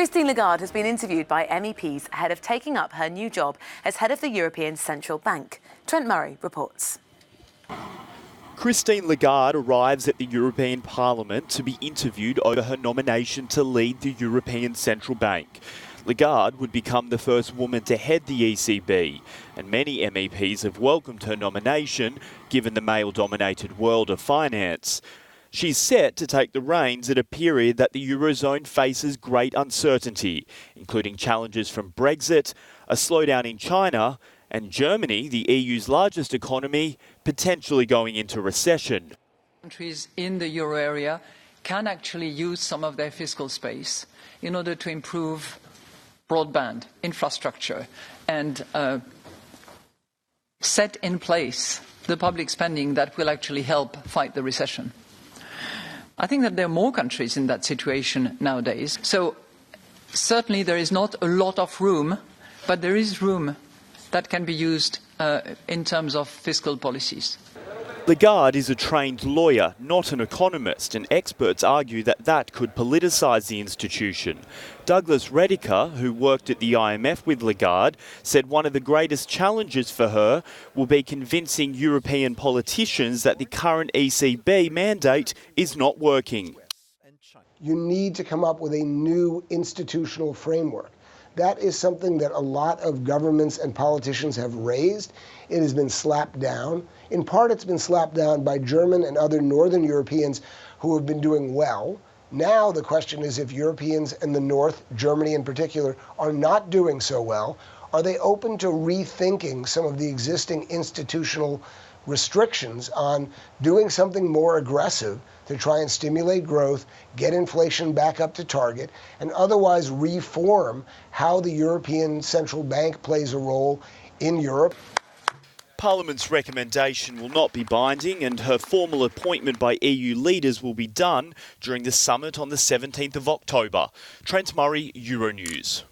Christine Lagarde has been interviewed by MEPs ahead of taking up her new job as head of the European Central Bank. Trent Murray reports. Christine Lagarde arrives at the European Parliament to be interviewed over her nomination to lead the European Central Bank. Lagarde would become the first woman to head the ECB, and many MEPs have welcomed her nomination, given the male-dominated world of finance. She's set to take the reins at a period that the Eurozone faces great uncertainty, including challenges from Brexit, a slowdown in China, and Germany, the EU's largest economy, potentially going into recession. Countries in the euro area can actually use some of their fiscal space in order to improve broadband infrastructure and set in place the public spending that will actually help fight the recession. I think that there are more countries in that situation nowadays. So certainly there is not a lot of room, but there is room that can be used in terms of fiscal policies. Lagarde is a trained lawyer, not an economist, and experts argue that that could politicise the institution. Douglas Rediker, who worked at the IMF with Lagarde, said one of the greatest challenges for her will be convincing European politicians that the current ECB mandate is not working. You need to come up with a new institutional framework. That is something that a lot of governments and politicians have raised. It has been slapped down. In part, it's been slapped down by German and other Northern Europeans who have been doing well. Now the question is, if Europeans in the North, Germany in particular, are not doing so well, are they open to rethinking some of the existing institutional restrictions on doing something more aggressive to try and stimulate growth, get inflation back up to target, and otherwise reform how the European Central Bank plays a role in Europe? Parliament's recommendation will not be binding, and her formal appointment by EU leaders will be done during the summit on the 17th of October. Trent Murray, Euronews.